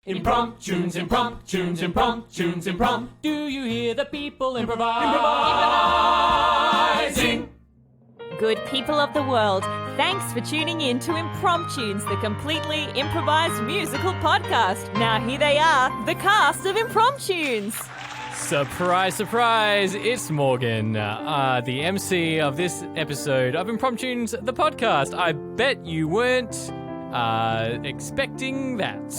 Impromptunes, impromptunes, impromptunes, imprompt. Do you hear the people improvising? Good people of the world, thanks for tuning in to Impromptunes, the completely improvised musical podcast. Now here they are, the cast of Impromptunes. Surprise, surprise, it's Morgan, the MC of this episode of Impromptunes, the podcast. I bet you weren't expecting that.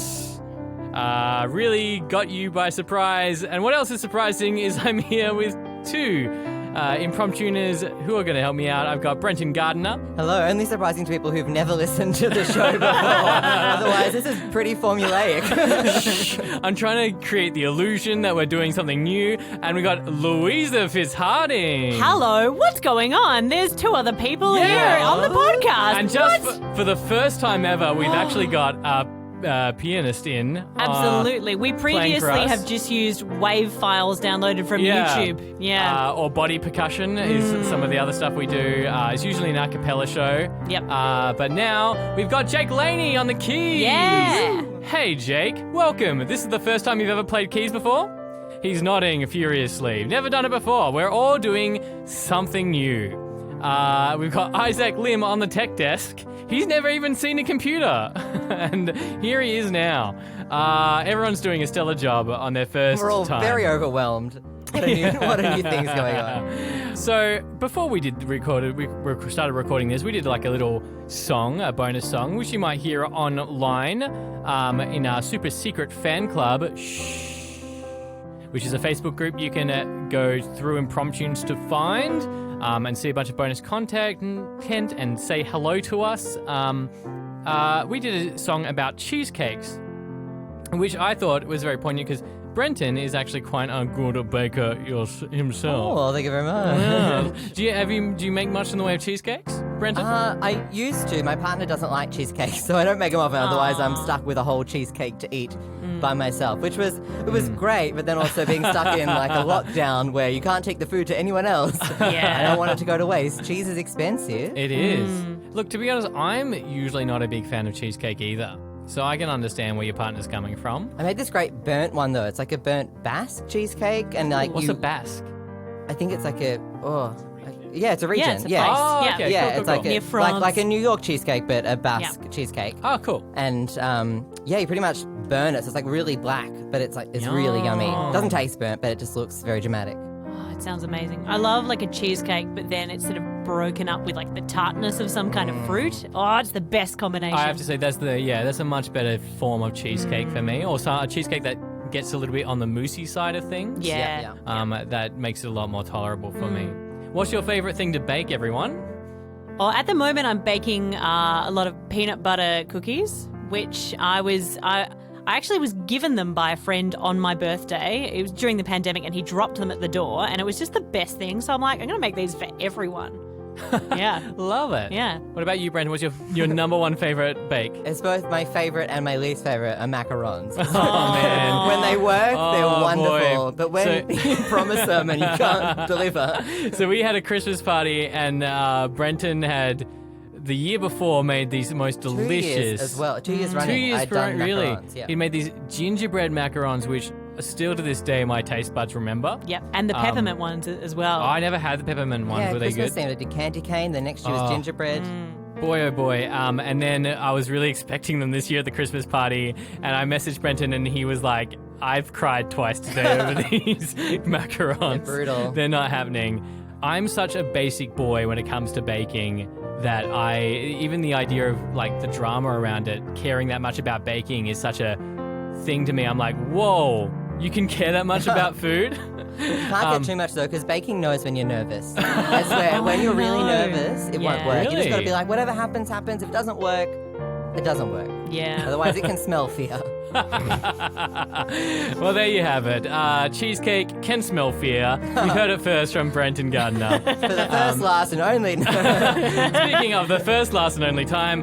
Really got you by surprise. And what else is surprising is I'm here with two Impromptuners who are going to help me out. I've got Brenton Gardiner. Hello, only surprising to people who've never listened to the show before. Otherwise, this is pretty formulaic. I'm trying to create the illusion that we're doing something new. And we got Louisa Fitzhardinge. Hello, what's going on? There's two other people here on the podcast. And just for the first time ever, we've actually got a pianist in. Absolutely. We previously have just used WAV files downloaded from YouTube. Yeah. Or body percussion is some of the other stuff we do. It's usually an a cappella show. Yep. But now we've got Jake Leaney on the keys. Yeah. Hey, Jake. Welcome. This is the first time you've ever played keys before? He's nodding furiously. Never done it before. We're all doing something new. We've got Izaak Lim on the tech desk. He's never even seen a computer. And here he is now. Everyone's doing a stellar job on their first time. We're all very overwhelmed. What are new things going on? So before we started recording this, we did like a little song, a bonus song, which you might hear online in our super secret fan club, which is a Facebook group you can go through Impromptunes to find. And see a bunch of bonus content and say hello to us. We did a song about cheesecakes, which I thought was very poignant because Brenton is actually quite a good baker himself. Oh, well, thank you very much. Yeah. Do you make much in the way of cheesecakes, Brenton? I used to. My partner doesn't like cheesecake, so I don't make them often. Otherwise, I'm stuck with a whole cheesecake to eat by myself, which was great. But then also being stuck in like a lockdown where you can't take the food to anyone else. Yeah. I don't want it to go to waste. Cheese is expensive. It is. Look, to be honest, I'm usually not a big fan of cheesecake either. So I can understand where your partner's coming from. I made this great burnt one though. It's like a burnt Basque cheesecake, and like what's a Basque? I think it's like a it's a region. Yeah, it's a yeah. place. Oh, Yeah. okay. Yeah, Cool, it's cool, like cool. Near France. like a New York cheesecake, but a Basque cheesecake. Oh, cool. And you pretty much burn it, so it's like really black, but it's really yummy. It doesn't taste burnt, but it just looks very dramatic. Oh, it sounds amazing. I love like a cheesecake, but then it's sort of broken up with like the tartness of some kind of fruit. Oh, it's the best combination. I have to say that's a much better form of cheesecake for me. Also, a cheesecake that gets a little bit on the moussey side of things. Yeah. That makes it a lot more tolerable for me. What's your favorite thing to bake, everyone? Oh, at the moment, I'm baking a lot of peanut butter cookies, which I actually was given them by a friend on my birthday. It was during the pandemic, and he dropped them at the door, and it was just the best thing. So I'm like, I'm going to make these for everyone. Yeah. Love it. Yeah. What about you, Brenton? What's your number one favorite bake? It's both my favorite and my least favorite are macarons. Oh, man. When they work, they're wonderful. boy. But when you promise them and you can't deliver. So we had a Christmas party, and Brenton had, the year before, made these most delicious... 2 years as well. 2 years running. 2 years I'd done really. macarons, yeah. He made these gingerbread macarons, which still to this day my taste buds remember. Yep. And the peppermint ones as well. I never had the peppermint ones. Yeah, Were they Christmas good? themed. I did candy cane. The next year was gingerbread. Boy, oh boy. And then I was really expecting them this year at the Christmas party, and I messaged Brenton, and he was like, I've cried twice today over these macarons. They're brutal. They're not happening. I'm such a basic boy when it comes to baking that even the idea of like the drama around it, caring that much about baking is such a thing to me. I'm like, whoa, you can care that much about food? You can't get too much though, because baking knows when you're nervous. I swear, when you're really nervous, it won't work. You just got to be like, whatever happens, happens. If it doesn't work, it doesn't work. Yeah. Otherwise, it can smell fear. Well, there you have it. Cheesecake can smell fear. You heard it first from Brenton Gardiner. For the first, last, and only. Speaking of the first, last, and only time,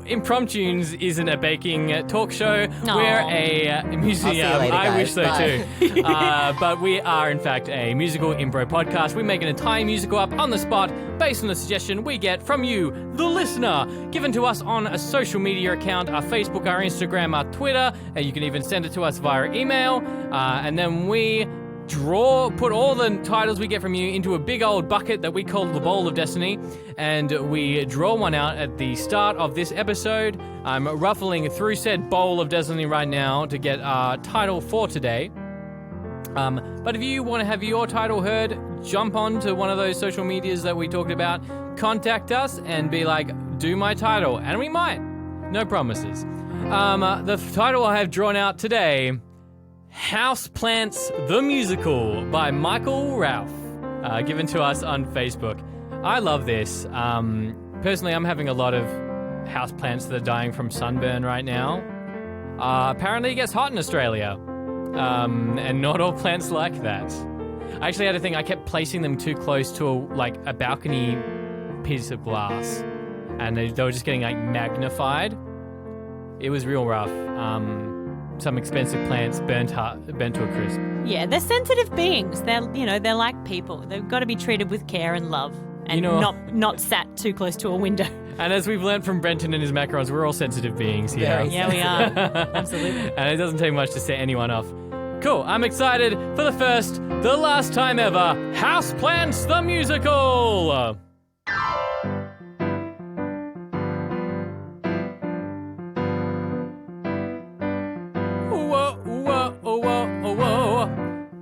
Impromptunes isn't a baking talk show. Aww. We're a museum. I'll see you later, I wish so guys. too. But we are, in fact, a musical improv podcast. We make an entire musical up on the spot based on the suggestion we get from you, the listener, given to us on a social media account, our Facebook, our Instagram, our Twitter. Twitter, and you can even send it to us via email, and then we put all the titles we get from you into a big old bucket that we call the Bowl of Destiny, and we draw one out at the start of this episode. I'm ruffling through said Bowl of Destiny right now to get our title for today. But if you want to have your title heard, jump on to one of those social medias that we talked about, contact us and be like, do my title, and we might. No promises. The title I have drawn out today, Houseplants the Musical by Michael Ralph, given to us on Facebook. I love this. Personally, I'm having a lot of houseplants that are dying from sunburn right now. Apparently it gets hot in Australia, and not all plants like that. I actually had a thing, I kept placing them too close to a balcony piece of glass, and they were just getting magnified. It was real rough. Some expensive plants burnt to a crisp. Yeah, they're sensitive beings. They're like people. They've got to be treated with care and love, and not sat too close to a window. And as we've learned from Brenton and his macarons, we're all sensitive beings here. Yeah, we are. Absolutely. And it doesn't take much to set anyone off. Cool, I'm excited for the last time ever, Houseplants the Musical!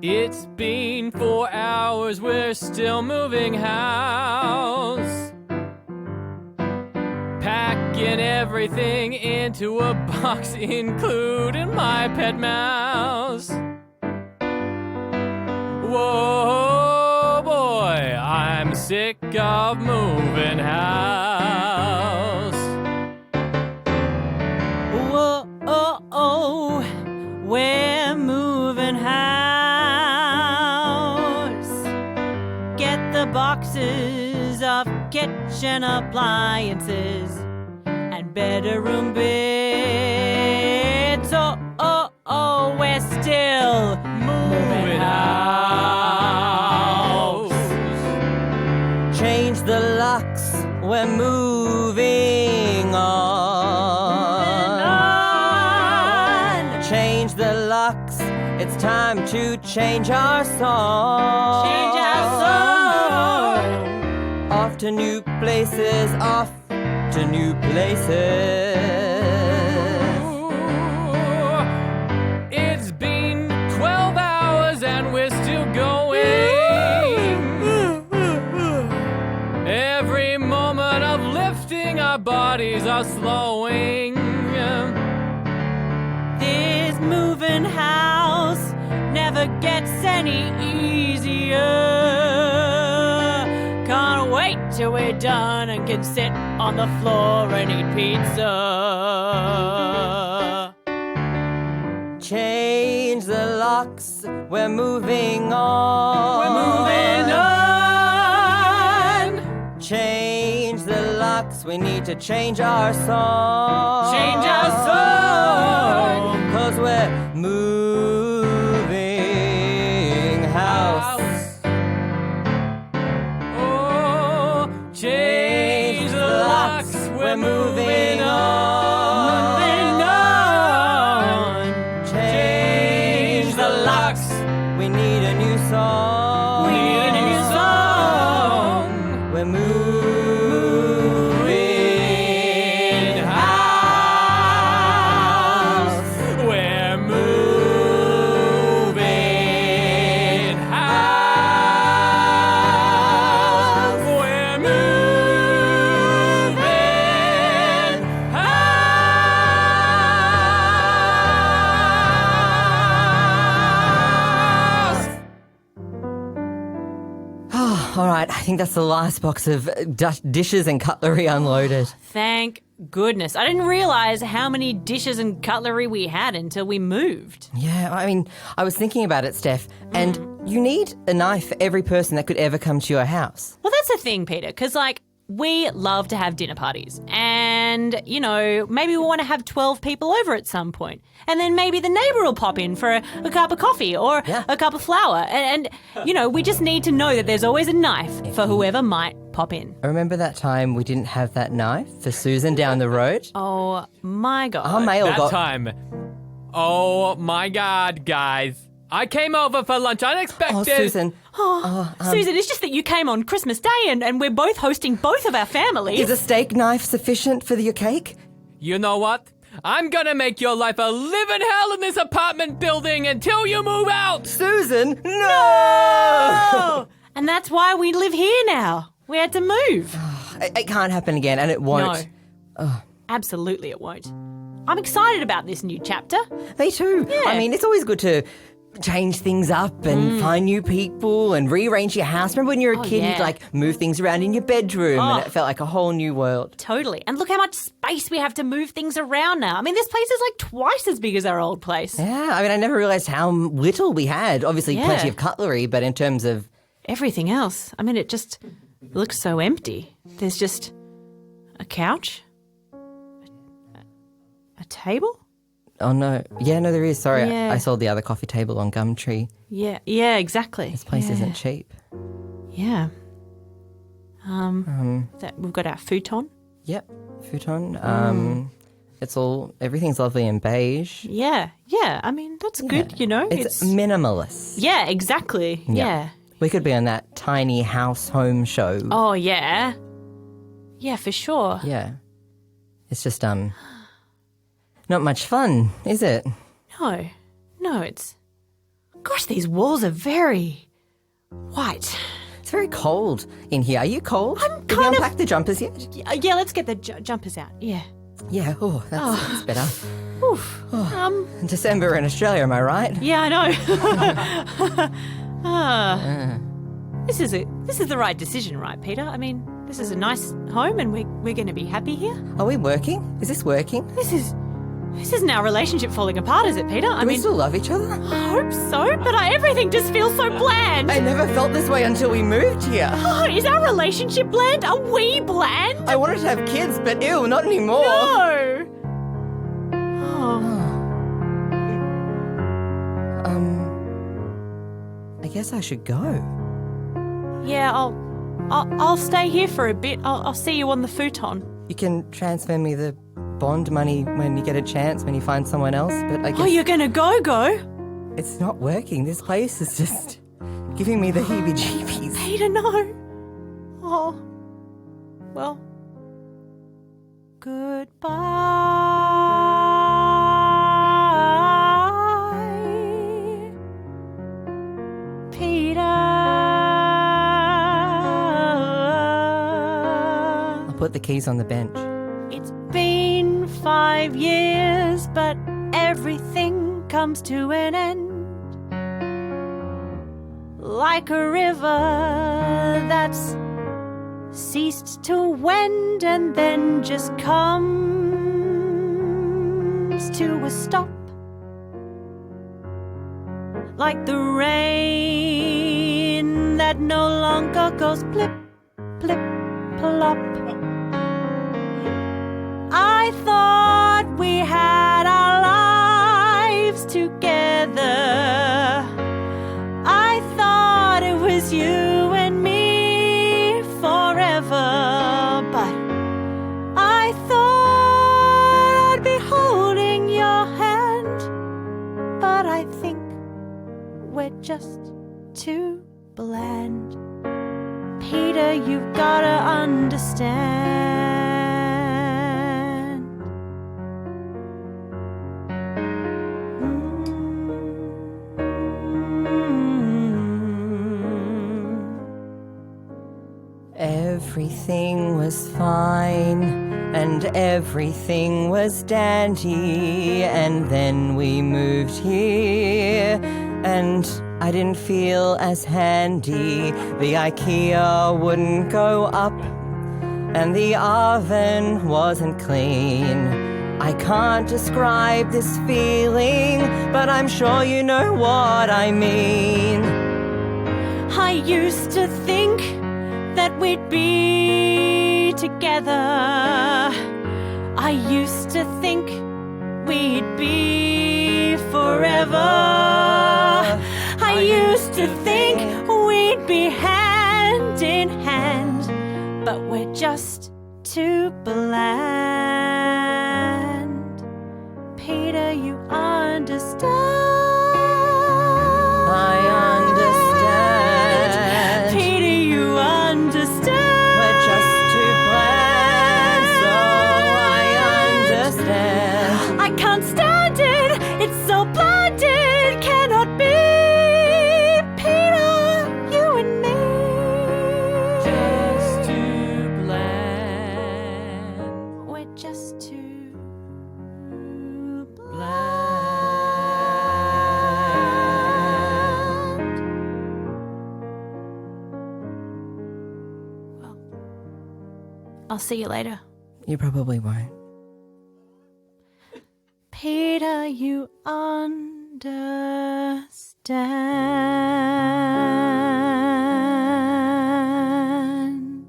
It's been 4 hours, we're still moving house. Packing everything into a box, including my pet mouse. Whoa, boy, I'm sick of moving house. Whoa, we're moving house. Get the boxes of kitchen appliances and bedroom beds. We're still moving house. Change the locks, we're moving on. Change the locks, it's time to change our song. Change our song. Off to new places, off to new places. It's been 12 hours and we're still going. Every moment of lifting, our bodies are slowing. This moving house never gets any easier. Can't wait till we're done and can sit on the floor and eat pizza. Change the locks, we're moving on. We're moving on. Change the locks, we need to change our song. Change our song. 'Cause we're moving house. Oh, change the locks, we're moving on. Moving on. Change the locks, we need a new song. We need a new song. We're moving house. We're moving house. We're moving house. All right, I think that's the last box of dishes and cutlery unloaded. Thank goodness. I didn't realize how many dishes and cutlery we had until we moved. Yeah, I mean, I was thinking about it, Steph, and you need a knife for every person that could ever come to your house. Well, that's the thing, Peter, because, we love to have dinner parties. And, maybe we want to have 12 people over at some point. And then maybe the neighbour will pop in for a cup of coffee or a cup of flour. And, we just need to know that there's always a knife for whoever might pop in. Remember that time we didn't have that knife for Susan down the road? Oh, my God. Our mail That got... time, Oh my God, guys. I came over for lunch unexpected. Oh, Susan. Susan, it's just that you came on Christmas Day and we're both hosting both of our families. Is a steak knife sufficient for your cake? You know what? I'm gonna make your life a living hell in this apartment building until you move out. Susan, no! Oh, and that's why we live here now. We had to move. It can't happen again, and it won't. No. Absolutely it won't. I'm excited about this new chapter. Me too. Yeah. I mean, it's always good to change things up and find new people and rearrange your house. Remember when you were a kid, yeah. you'd like move things around in your bedroom and it felt like a whole new world. Totally. And look how much space we have to move things around now. I mean, this place is like twice as big as our old place. Yeah, I mean, I never realised how little we had. Obviously, Yeah. plenty of cutlery, but in terms of... Everything else, I mean, it just looks so empty. There's just a couch, a table. Oh, no. Yeah, no, there is. Sorry, Yeah. I saw the other coffee table on Gumtree. Yeah, exactly. This place isn't cheap. Yeah. We've got our futon. Yep, futon. Everything's lovely in beige. Yeah. I mean, that's good, you know. It's minimalist. Yeah, exactly. Yeah. We could be on that tiny house home show. Oh, yeah. Yeah, for sure. Yeah. It's just, not much fun, is it? No, it's... Gosh, these walls are very white. It's very cold in here. Are you cold? I'm Did we kind of- unpack the jumpers yet? Yeah, let's get the jumpers out. Yeah. Yeah, that's better. Oof. December in Australia, am I right? Yeah, I know. This is the right decision, right, Peter? I mean, this is a nice home and we're going to be happy here. Are we working? Is this working? This isn't our relationship falling apart, is it, Peter? Do we still love each other? I hope so, but everything just feels so bland. I never felt this way until we moved here. Oh, is our relationship bland? Are we bland? I wanted to have kids, but ew, not anymore. No. Oh. I guess I should go. Yeah, I'll stay here for a bit. I'll see you on the futon. You can transfer me the bond money when you get a chance, when you find someone else, but I guess... Oh, you're gonna go? It's not working. This place is just giving me the heebie-jeebies. Peter, no. Oh. Well. Goodbye, Peter. I'll put the keys on the bench. It's been 5 years, but everything comes to an end. Like a river that's ceased to wend and then just comes to a stop. Like the rain that no longer goes plip, plip, plop. I thought we had our lives together. I thought it was you and me forever. But I thought I'd be holding your hand. But I think we're just too bland. Peter, you've gotta understand. Everything was fine, and everything was dandy, and then we moved here, and I didn't feel as handy. The IKEA wouldn't go up, and the oven wasn't clean. I can't describe this feeling, but I'm sure you know what I mean. I used to think that we'd be together. I used to think we'd be forever. I used to think we'd be hand in hand, but we're just too bland. Peter, you understand. understand. I understand. Peter, you understand. We're just too bland, so I understand. I can't stand it. It's so blinded. Cannot be. Peter, you and me. Just too bland. We're just too bland. Well, I'll see you later. You probably won't. Peter, you understand.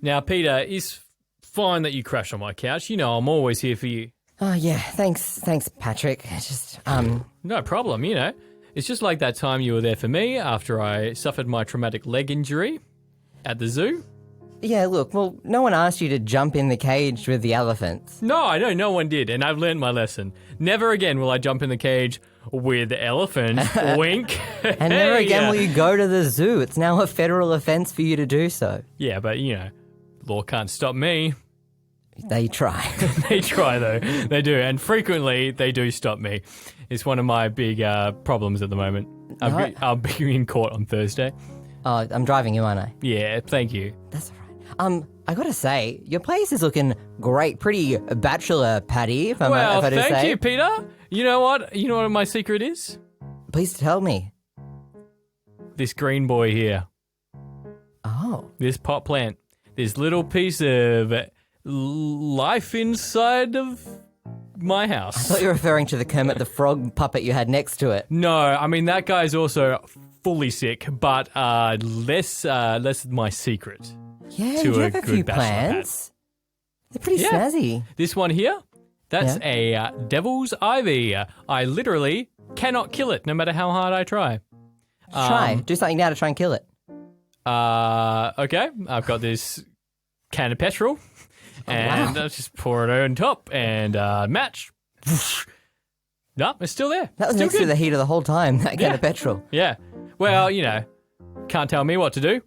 Now, Peter, it's fine that you crash on my couch. You know I'm always here for you. Oh, yeah. Thanks, Patrick. Just, No problem, you know. It's just like that time you were there for me after I suffered my traumatic leg injury at the zoo. yeah, look, well, no one asked you to jump in the cage with the elephants. No, I know no one did, and I've learned my lesson. Never again will I jump in the cage with elephants. Wink. And never Hey, again will you go to the zoo. It's now a federal offence for you to do so. Yeah, but, you know, law can't stop me. They try. They try, though. They do, and frequently they do stop me. It's one of my big problems at the moment. I'll be in court on Thursday. Oh, I'm driving you, aren't I? Yeah, thank you. That's all right. I gotta say, your place is looking great. Pretty bachelor patty, if I do say. Thank you, Peter. You know what? You know what my secret is? Please tell me. This green boy here. Oh. This pot plant. This little piece of life inside of my house. I thought you were referring to the Kermit the Frog puppet you had next to it. No, I mean, that guy's also fully sick, but less my secret. Yeah, To you a have a good few bachelor plants. They're pretty Yeah. snazzy. This one here, that's a devil's ivy. I literally cannot kill it, no matter how hard I try. Try. Do something now to try and kill it. Okay, I've got this can of petrol, and I'll just pour it on top and match. No, it's still there. That was Still next to good. the heater the whole time, that can Yeah. of petrol. Yeah. Well, you know, can't tell me what to do.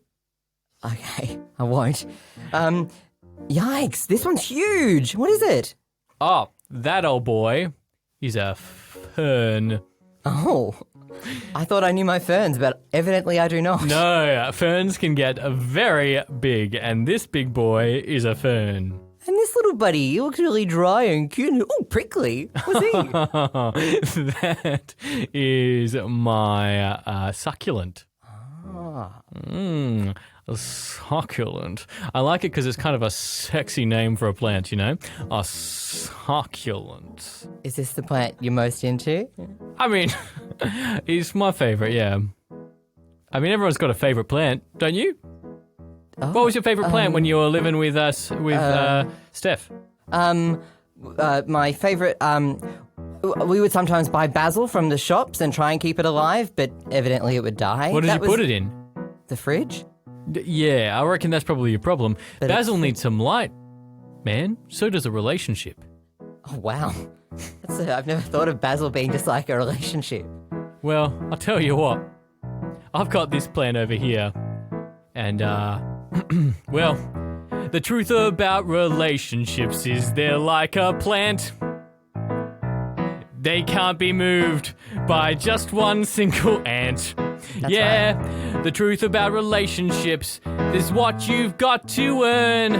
Okay, I won't. Yikes, this one's huge. What is it? Oh, that old boy is a fern. Oh, I thought I knew my ferns, but evidently I do not. No, ferns can get very big, and this big boy is a fern. And this little buddy, he looks really dry and cute. Oh, prickly. What's he? That is my succulent. Ah. A succulent. I like it because it's kind of a sexy name for a plant, you know? A succulent. Is this the plant you're most into? I mean, it's my favorite, yeah. I mean, everyone's got a favorite plant, don't you? Oh, What was your favorite plant when you were living with us, with Steph? My favorite, we would sometimes buy basil from the shops and try and keep it alive, but evidently it would die. What did you put it in? The fridge? Yeah, I reckon that's probably your problem. But Basil needs some light, man. So does a relationship. Oh, wow. I've never thought of basil being just like a relationship. Well, I'll tell you what. I've got this plant over here. And, well, the truth about relationships is they're like a plant. They can't be moved by just one single ant. That's The truth about relationships is what you've got to earn.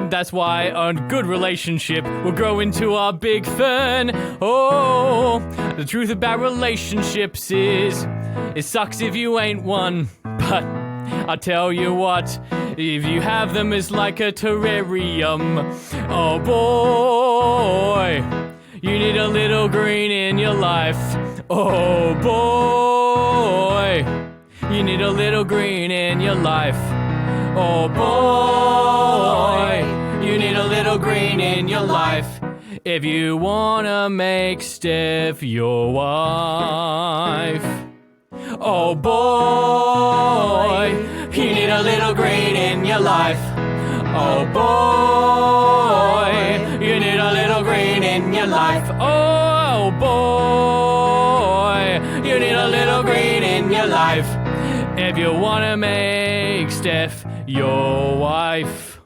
That's why a good relationship will grow into a big fern. Oh, the truth about relationships is it sucks if you ain't one. But I tell you what, if you have them, it's like a terrarium. Oh boy, you need a little green in your life. Oh boy, you need a little green in your life. Oh boy, you need a little green in your life. If you wanna make Steph your wife. Oh boy, you need a little green in your life. Oh boy, you need a little green in your your life. Oh boy, you need a little green in your life if you want to make Steph your wife.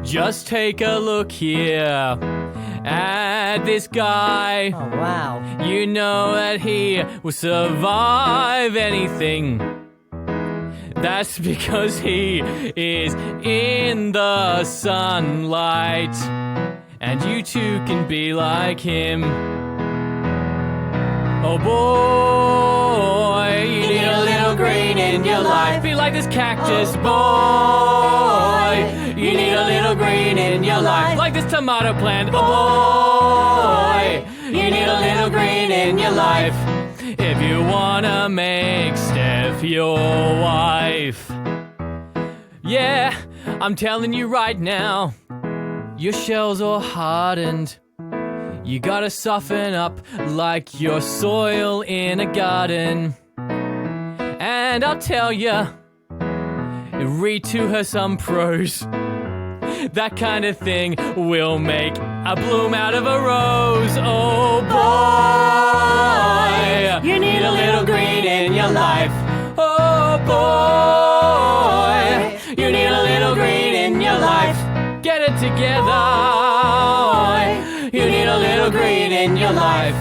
Just take a look here at this guy. Oh, wow. You know that he will survive anything. That's because he is in the sunlight. And you too can be like him. Oh boy, you need a little green in your life. Be like this cactus boy. You need a little green in your life. Like this tomato plant. Oh boy, you need a little green in your life if you wanna make Steph your wife. Yeah, I'm telling you right now, your shell's all hardened. You gotta soften up like your soil in a garden. And I'll tell ya, read to her some prose. That kind of thing will make a bloom out of a rose. Oh boy, you need a little green in your life. Oh boy, you need a little green in your life. Get it together. You need a little green in your life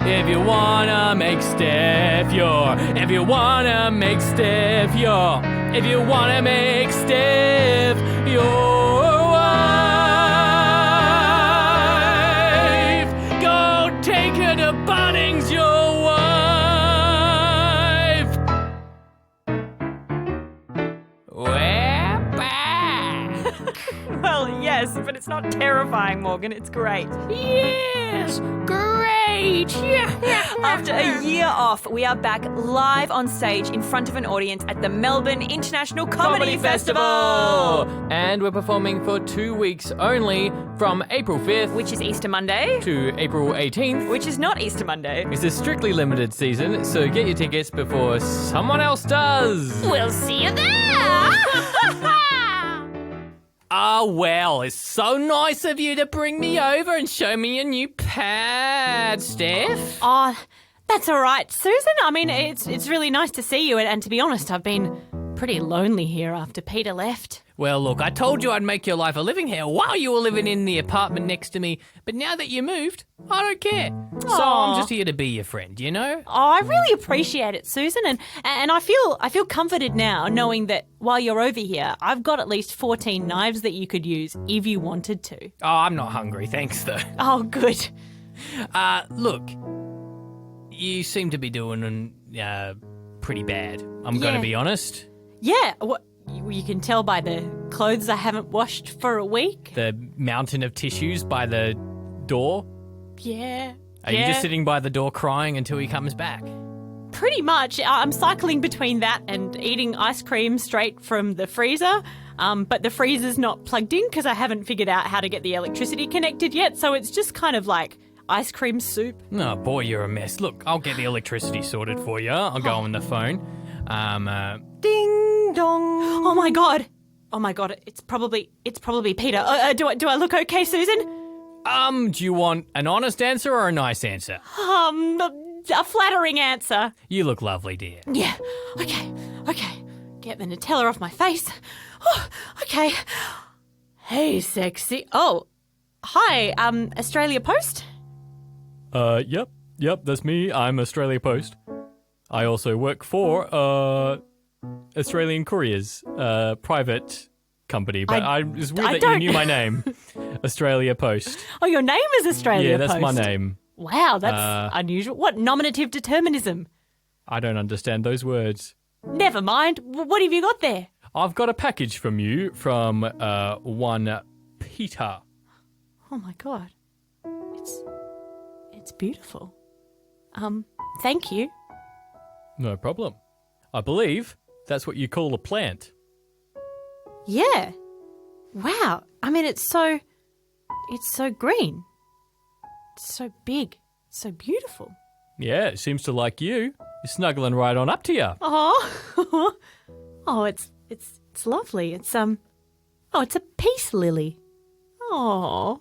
if you wanna make Steph your. If you wanna make Steph your. If you wanna make Steph your wife, go take her to Bunnings, your wife. We're back. Well, yes, but it's not terrifying, Morgan. It's great. Yes, great. Yeah. After a year off, we are back live on stage in front of an audience at the Melbourne International Comedy Festival, And we're performing for 2 weeks only from April 5th which is Easter Monday, to April 18th. which is not Easter Monday. It's a strictly limited season, so get your tickets before someone else does. We'll see you there. Ah, well, it's so nice of you to bring me over and show me your new pad, Steph. Oh, that's all right, Susan. I mean, it's really nice to see you, and to be honest, I've been pretty lonely here after Peter left. Well, look, I told you I'd make your life a living here while you were living in the apartment next to me, but now that you moved, I don't care. So I'm just here to be your friend, you know? Oh, I really appreciate it, Susan, and I feel comforted now knowing that while you're over here, I've got at least 14 knives that you could use if you wanted to. Oh, I'm not hungry, thanks, though. Oh, good. Look, you seem to be doing pretty bad. I'm going to be honest. Yeah, you can tell by the clothes I haven't washed for a week. The mountain of tissues by the door. Yeah. Are you just sitting by the door crying until he comes back? Pretty much. I'm cycling between that and eating ice cream straight from the freezer. But the freezer's not plugged in because I haven't figured out how to get the electricity connected yet. So it's just kind of like ice cream soup. Oh, boy, you're a mess. Look, I'll get the electricity sorted for you. I'll go on the phone. Ding dong. Oh my god. It's probably Peter. Do I look okay, Susan? Do you want an honest answer or a nice answer? A flattering answer. You look lovely, dear. Yeah. Okay. Get the Nutella off my face. Oh, okay. Hey, sexy. Oh, hi. Australia Post. Yep, that's me. I'm Australia Post. I also work for, Australian Couriers, private company, but it's weird that you knew my name. Australia Post. Oh, your name is Australia Post. Yeah, that's my name. Wow, that's unusual. What nominative determinism? I don't understand those words. Never mind. What have you got there? I've got a package from you from, one Peter. Oh my god. It's beautiful. Thank you. No problem. I believe that's what you call a plant. Yeah. Wow. I mean, it's so green. It's so big. So beautiful. Yeah, it seems to like you. You're snuggling right on up to you. Oh. Oh, it's lovely. It's a peace lily. Oh.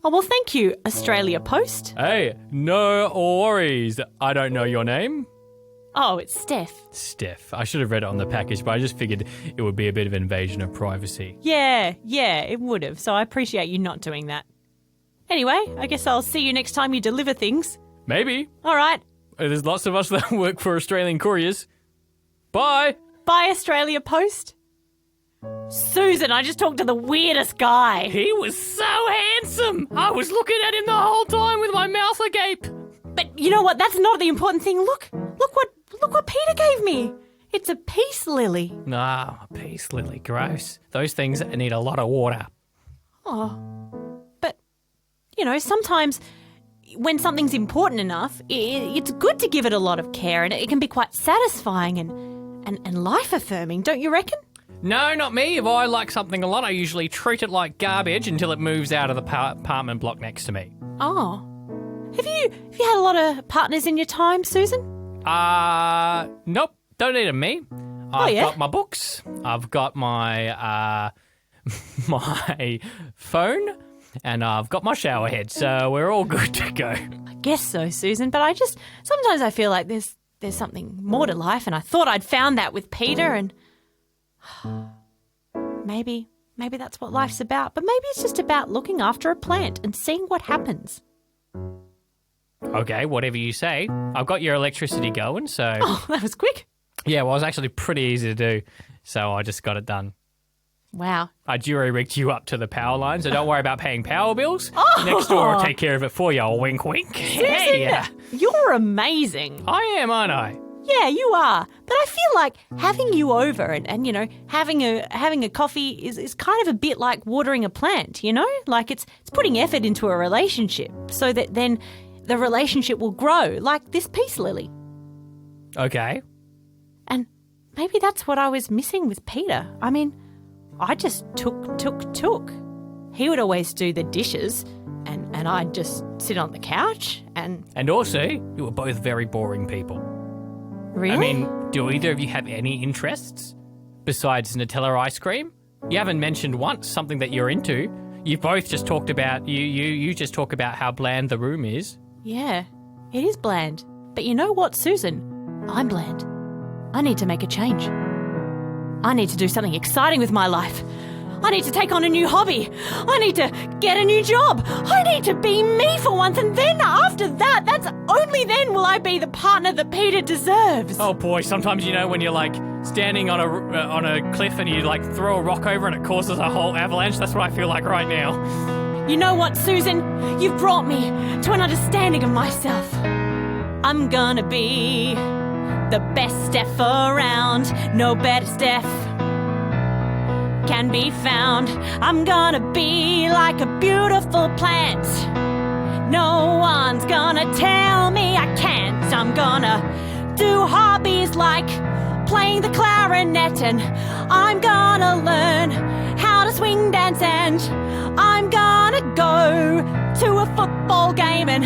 Oh, well, thank you, Australia Post. Hey, no worries. I don't know your name. Oh, it's Steph. Steph. I should have read it on the package, but I just figured it would be a bit of an invasion of privacy. Yeah, it would have. So I appreciate you not doing that. Anyway, I guess I'll see you next time you deliver things. Maybe. All right. There's lots of us that work for Australian couriers. Bye. Bye, Australia Post. Susan, I just talked to the weirdest guy. He was so handsome. I was looking at him the whole time with my mouth agape. But you know what? That's not the important thing. Look what Peter gave me. It's a peace lily. No, a peace lily. Gross. Those things need a lot of water. Oh, but, sometimes when something's important enough, it's good to give it a lot of care, and it can be quite satisfying and life-affirming, don't you reckon? No, not me. If I like something a lot, I usually treat it like garbage until it moves out of the apartment block next to me. Oh. Have you had a lot of partners in your time, Susan? Nope. Don't need me. I've yeah? got my books. I've got my my phone, and I've got my shower head. So we're all good to go. I guess so, Susan. But sometimes I feel like there's something more to life, and I thought I'd found that with Peter, and maybe that's what life's about. But maybe it's just about looking after a plant and seeing what happens. Okay, whatever you say. I've got your electricity going, so... Oh, that was quick. Yeah, well, it was actually pretty easy to do, so I just got it done. Wow. I jury-rigged you up to the power line, so don't worry about paying power bills. Oh. Next door will take care of it for you. Wink, wink. Hey! You're amazing. I am, aren't I? Yeah, you are. But I feel like having you over and having a coffee is kind of a bit like watering a plant, Like it's putting effort into a relationship so that then the relationship will grow, like this peace lily. Okay. And maybe that's what I was missing with Peter. I mean, I just took. He would always do the dishes and I'd just sit on the couch and... And also, you were both very boring people. Really? I mean, do either of you have any interests besides Nutella ice cream? You haven't mentioned once something that you're into. You both just talked about, you just talk about how bland the room is. Yeah, it is bland. But you know what, Susan? I'm bland. I need to make a change. I need to do something exciting with my life. I need to take on a new hobby. I need to get a new job. I need to be me for once, and then after that, that's only then will I be the partner that Peter deserves. Oh boy, sometimes when you're like standing on a cliff and you like throw a rock over and it causes a whole avalanche. That's what I feel like right now. You know what, Susan? You've brought me to an understanding of myself. I'm gonna be the best Steph around. No better Steph can be found. I'm gonna be like a beautiful plant. No one's gonna tell me I can't. I'm gonna do hobbies like playing the clarinet, and I'm gonna learn how to swing dance, and I'm gonna go to a football game, and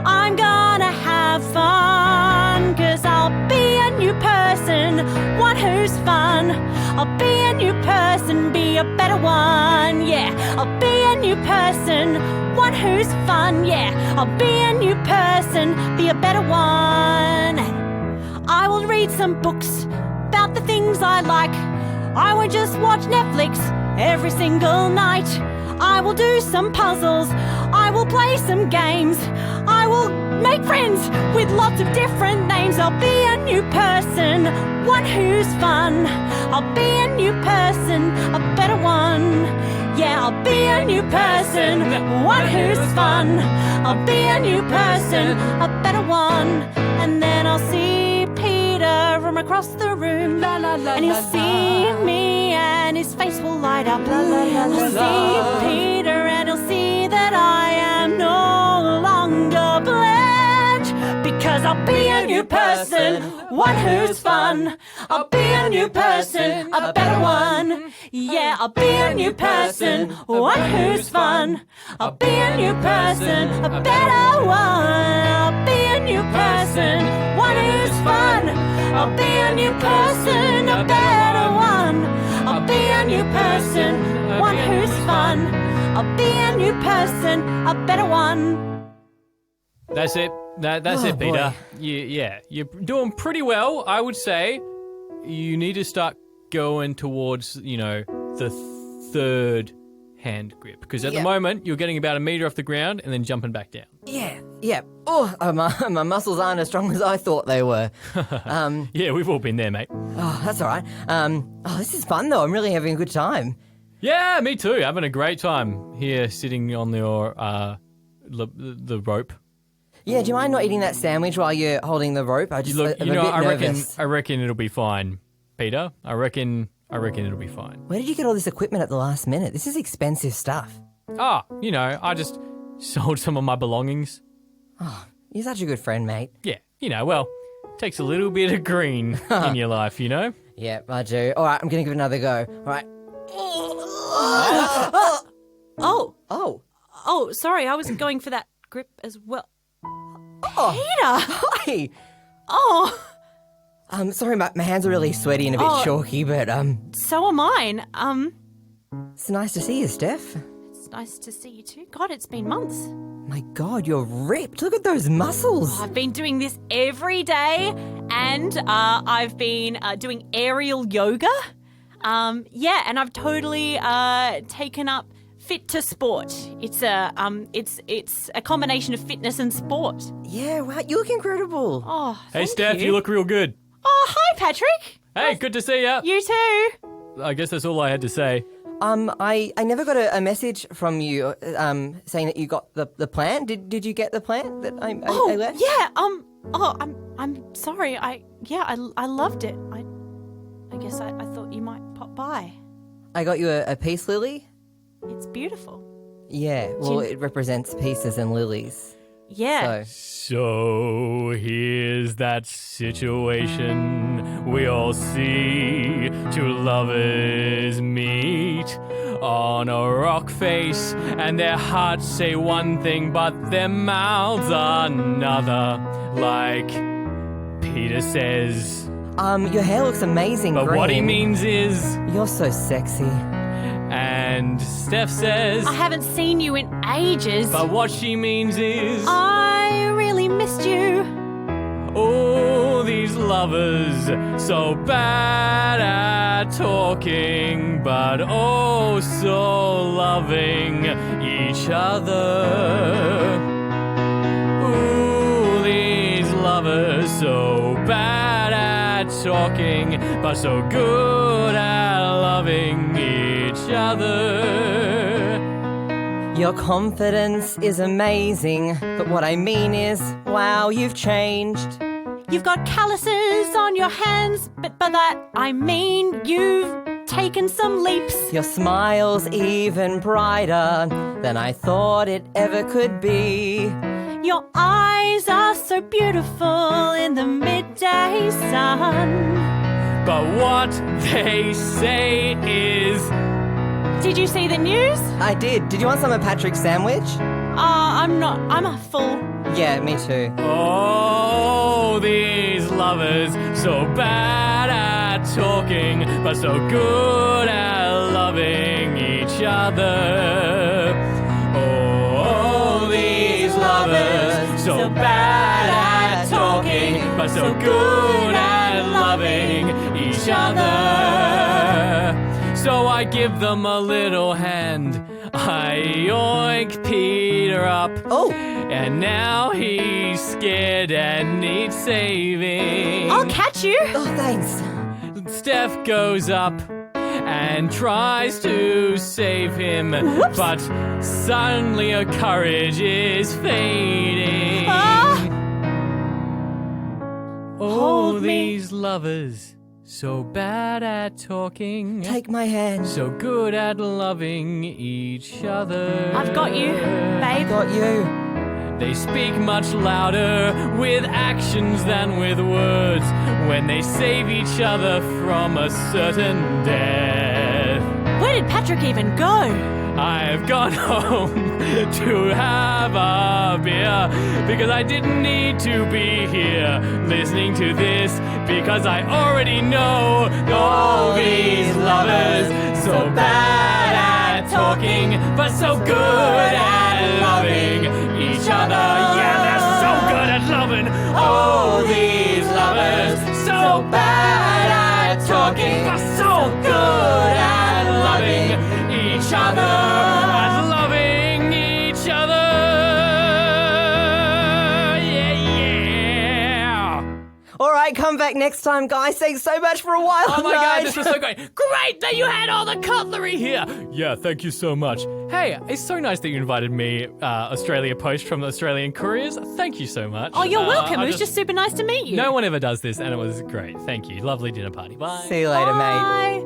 I'm gonna have fun, 'cause I'll be a new person, one who's fun. I'll be a new person, be a better one, yeah. I'll be a new person, one who's fun, yeah. I'll be a new person, be a better one. I will read some books about the things I like. I won't just watch Netflix every single night. I will do some puzzles. I will play some games. I will make friends with lots of different names. I'll be a new person, one who's fun. I'll be a new person, a better one. Yeah, I'll be a new person, one who's fun. I'll be a new person, a better one. And then I'll see Peter from across the room, and he'll see me and his face will light up. He'll see Peter and he'll see that I am no longer bland, because I'll be a new person, one who's fun. I'll be a new person, a better one. Yeah, I'll be a new person, one who's fun. I'll be a new person, a better one. I'll be a new person, one who's fun. I'll be a new person, a better one. I'll be a new person, one who's fun. I'll be a new person, a better one. That's it. That's Oh, it, Peter. boy. You're doing pretty well, I would say. You need to start going towards, the third hand grip. Because at the Yeah. moment, you're getting about a meter off the ground and then jumping back down. Yeah. Oh, my muscles aren't as strong as I thought they were. Yeah, we've all been there, mate. Oh, that's all right. This is fun, though. I'm really having a good time. Yeah, me too. Having a great time here sitting on your the rope. Yeah, do you mind not eating that sandwich while you're holding the rope? I'm a bit nervous. I reckon it'll be fine, Peter. I reckon it'll be fine. Where did you get all this equipment at the last minute? This is expensive stuff. I just sold some of my belongings. You're such a good friend, mate. Yeah, well, takes a little bit of green in your life, Yeah, I do. All right, I'm going to give it another go. All right. Oh, sorry, I was going for that grip as well. Oh. Peter! Hi. Oh, Sorry, my hands are really sweaty and a bit chalky, but so are mine. it's nice to see you, Steph. It's nice to see you too. God, it's been months. My God, you're ripped. Look at those muscles. I've been doing this every day, and I've been doing aerial yoga. And I've totally taken up Fit to Sport. It's a combination of fitness and sport. Yeah, wow, you look incredible. Oh, Hey, thank Steph, you look real good. Oh, hi, Patrick. Hey, good to see ya. You too. I guess that's all I had to say. I never got a message from you saying that you got the plant. Did you get the plant that I left? Yeah. I'm sorry. I loved it. I guess I thought you might pop by. I got you a peace lily. It's beautiful. Yeah, well, it represents pieces and lilies. Yeah. So here's that situation we all see. Two lovers meet on a rock face, and their hearts say one thing, but their mouths another. Like Peter says. Your hair looks amazing. But green. what he means is. You're so sexy. And Steph says. I haven't seen you in ages. But what she means is. I really missed you. Oh, these lovers, so bad at talking, but oh, so loving each other. Ooh, these lovers, so bad at talking, but so good at loving each other. Your confidence is amazing, but what I mean is, wow, you've changed. You've got calluses on your hands, but by that I mean you've taken some leaps. Your smile's even brighter than I thought it ever could be. Your eyes are so beautiful in the midday sun. But what they say is... Did you see the news? I did. Did you want some of Patrick's sandwich? I'm a full. Yeah, me too. Oh, these lovers, so bad at talking, but so good at loving each other. Oh, these lovers, so bad at talking, but so good at loving each other. So I give them a little hand. I yoink Peter up. Oh! And now he's scared and needs saving. I'll catch you. Oh, thanks. Steph goes up and tries to save him. Whoops. But suddenly her courage is fading. Oh, Hold me. these lovers, so bad at talking. Take my hand. So good at loving each other. I've got you, babe. Got you. They speak much louder with actions than with words when they save each other from a certain death. Where did Patrick even go? I've gone home to have a beer because I didn't need to be here listening to this because I already know all these lovers so bad at at talking, but so good at loving each other. Yeah, they're so good at loving. Oh, these lovers, so bad at talking, but so good at loving each other. At loving each other. All right, come back next time, guys. Thanks so much for a while. Oh my God, this was so great. Great that you had all the cutlery here. Yeah, thank you so much. Hey, it's so nice that you invited me, Australia Post from the Australian Couriers. Thank you so much. Oh, you're welcome. It was just super nice to meet you. No one ever does this, and it was great. Thank you. Lovely dinner party. Bye. See you later, mate. Bye.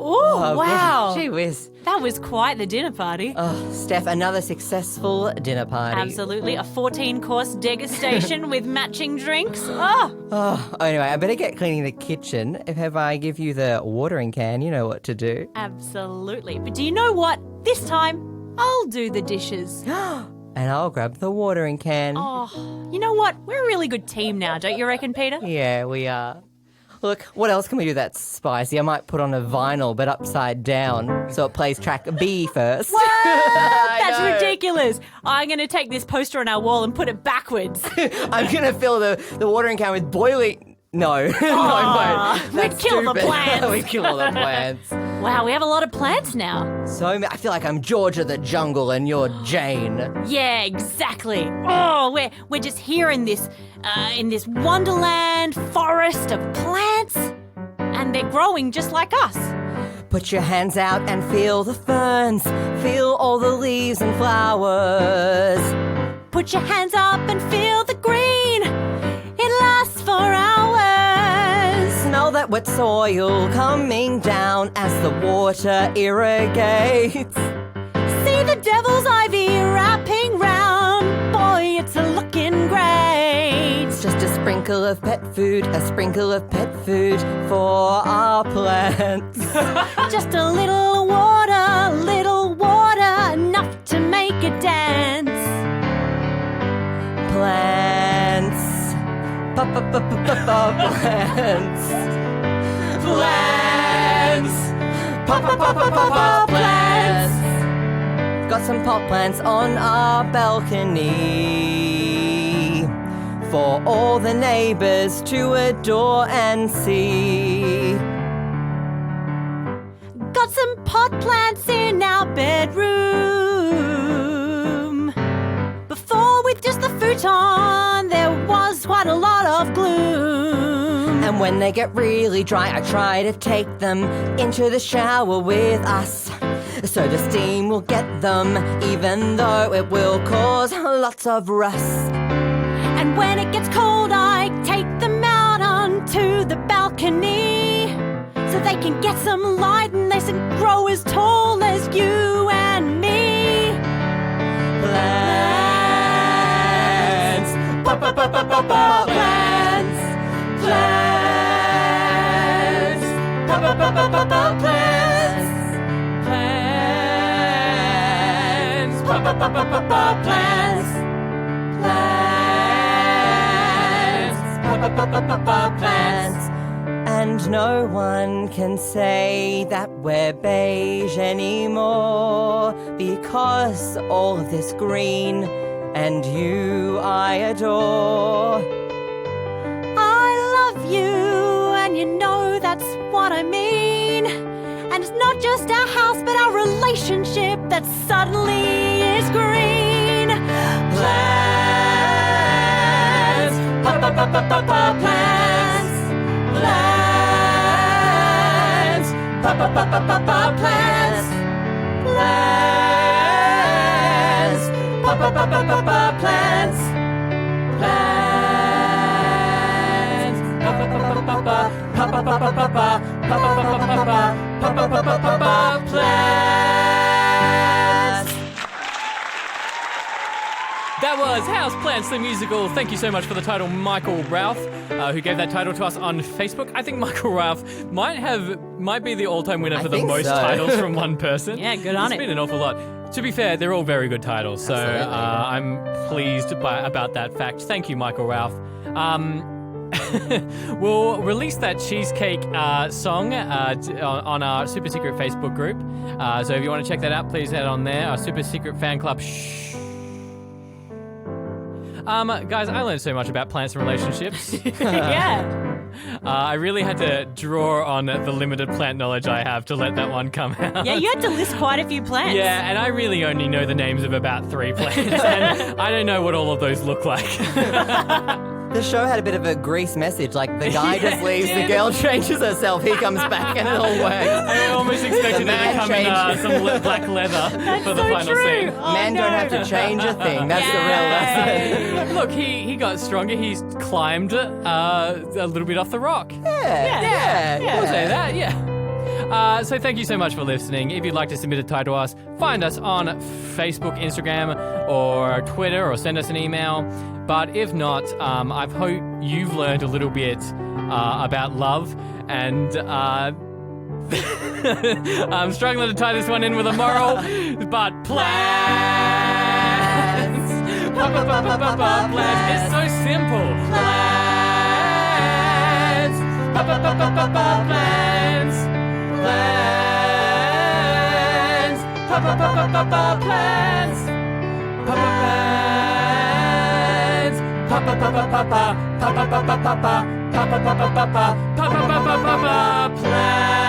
Oh, wow. Gee whiz. That was quite the dinner party. Oh, Steph, another successful dinner party. Absolutely. A 14-course degustation with matching drinks. Oh. Oh, anyway, I better get cleaning the kitchen. If I give you the watering can, you know what to do. Absolutely. But do you know what? This time, I'll do the dishes. And I'll grab the watering can. Oh, you know what? We're a really good team now, don't you reckon, Peter? Yeah, we are. Look, what else can we do that's spicy? I might put on a vinyl, but upside down, so it plays track B first. That's ridiculous. I'm going to take this poster on our wall and put it backwards. I'm going to fill the watering can with boiling... No. No, I won't. We'd kill the plants. We'd kill all the plants. Wow, we have a lot of plants now. So I feel like I'm George of the Jungle and you're Jane. Yeah, exactly. Oh, we're just here in this wonderland forest of plants, and they're growing just like us. Put your hands out and feel the ferns. Feel all the leaves and flowers. Put your hands up and feel the green. It lasts for hours. Smell that wet soil coming down as the water irrigates. See the devil's ivy wrapping round. Boy, it's a looking great. Just a sprinkle of pet food for our plants. Just a little water, enough to make a dance. Plants. Plants. Plants. Got some pot plants on our balcony for all the neighbours to adore and see. Got some pot plants in our bedroom. Before, with just the futon, there was quite a lot of gloom. And when they get really dry, I try to take them into the shower with us, so the steam will get them, even though it will cause lots of rust. And when it gets cold, I take them out onto the balcony, so they can get some light and they can grow as tall as you and me. Plants. Plants. Plants. Plants. Plants. And no one can say that we're beige anymore, because all of this green and you I adore. I love you, and you know that's what I mean. And it's not just our house, but our relationship that suddenly is green. Plants. Plants. Plants. Plants. Plants. That was Houseplants the Musical. Thank you so much for the title, Michael Ralph, who gave that title to us on Facebook. I think Michael Ralph might be the all-time winner for the think most so. titles from one person. Yeah, good on It's it. been an awful lot. To be fair, they're all very good titles, so Absolutely. I'm pleased about that fact. Thank you, Michael Ralph. We'll release that cheesecake song on our super secret Facebook group. So if you want to check that out, please head on there. Our super secret fan club. Shh. Guys, I learned so much about plants and relationships. Yeah. I really had to draw on the limited plant knowledge I have to let that one come out. Yeah, you had to list quite a few plants. Yeah, and I really only know the names of about 3 plants, and I don't know what all of those look like. The show had a bit of a Grease message, like the guy just leaves, the girl changes herself, he comes back, and it all works. I almost expected The her to man come in change. some black leather for the so final true. scene. Oh, Men don't have to change a thing, that's the real lesson. Look, he got stronger. He's climbed a little bit off the rock. Yeah. We'll say that, yeah. So thank you so much for listening. If you'd like to submit a tie to us, find us on Facebook, Instagram, or Twitter, or send us an email. But if not, I hope you've learned a little bit about love, and I'm struggling to tie this one in with a moral, but plants. Plants. It's so simple. Plants. Plants. Plants. Plants. Plants. Plants.